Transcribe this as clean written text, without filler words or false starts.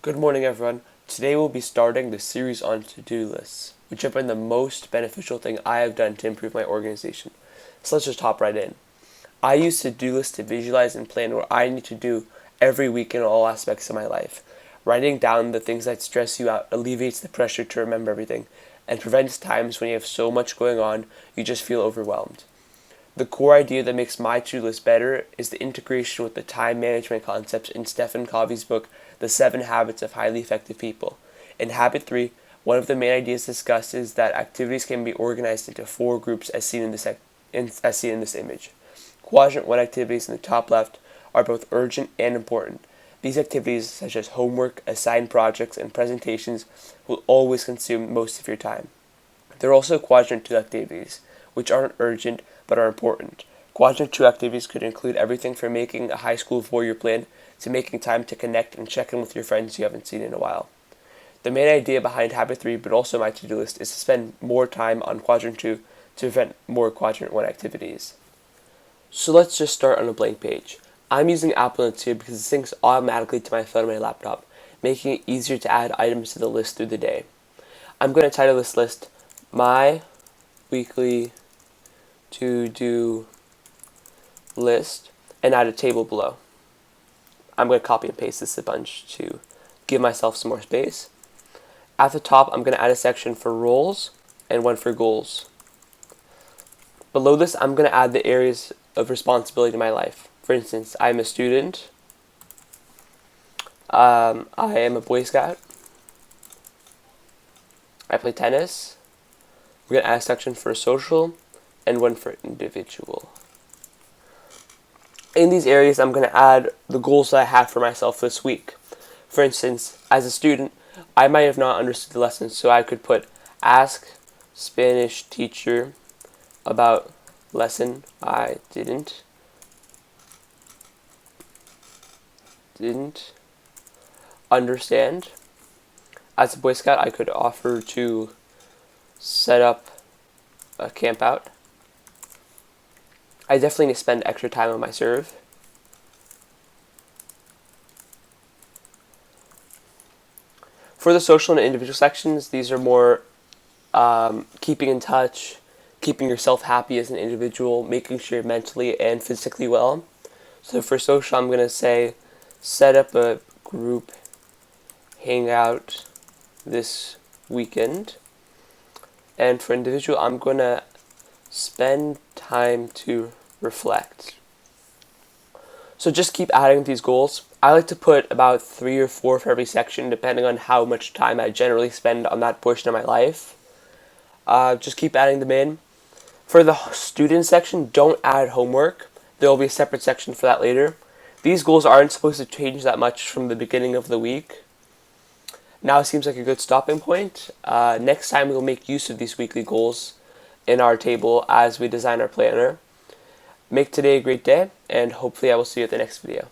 Good morning, everyone. Today we'll be starting the series on to-do lists, which have been the most beneficial thing I have done to improve my organization. So let's just hop right in. I use to-do lists to visualize and plan what I need to do every week in all aspects of my life. Writing down the things that stress you out alleviates the pressure to remember everything and prevents times when you have so much going on you just feel overwhelmed. The core idea that makes my to-do list better is the integration with the time management concepts in Stephen Covey's book, The 7 Habits of Highly Effective People. In Habit 3, one of the main ideas discussed is that activities can be organized into 4 groups as seen in this image. Quadrant 1 activities in the top left are both urgent and important. These activities, such as homework, assigned projects, and presentations, will always consume most of your time. There are also Quadrant 2 activities, which aren't urgent but are important. Quadrant 2 activities could include everything from making a high school 4-year plan to making time to connect and check in with your friends you haven't seen in a while. The main idea behind Habit 3, but also my to-do list, is to spend more time on Quadrant 2 to prevent more Quadrant 1 activities. So let's just start on a blank page. I'm using Apple Notes here because it syncs automatically to my phone and my laptop, making it easier to add items to the list through the day. I'm going to title this list My Weekly To-Do List and add a table below. I'm going to copy and paste this a bunch to give myself some more space. At the top, I'm going to add a section for roles and one for goals. Below this, I'm going to add the areas of responsibility in my life. For instance, I'm a student, I am a Boy Scout, I play tennis. We're going to add a section for social and one for individual. In these areas, I'm going to add the goals that I have for myself this week. For instance, as a student, I might have not understood the lesson, so I could put ask Spanish teacher about lesson I didn't understand. As a Boy Scout, I could offer to set up a camp out. I definitely need to spend extra time on my serve. For the social and individual sections, these are more keeping in touch, keeping yourself happy as an individual, making sure you're mentally and physically well. So for social, I'm going to say set up a group hangout this weekend. And for individual, I'm going to spend time to reflect. So just keep adding these goals. I like to put about 3 or 4 for every section, depending on how much time I generally spend on that portion of my life. Just keep adding them in. For the student section, don't add homework. There will be a separate section for that later. These goals aren't supposed to change that much from the beginning of the week. Now seems like a good stopping point. Next time we'll make use of these weekly goals in our table as we design our planner. Make today a great day, and hopefully I will see you at the next video.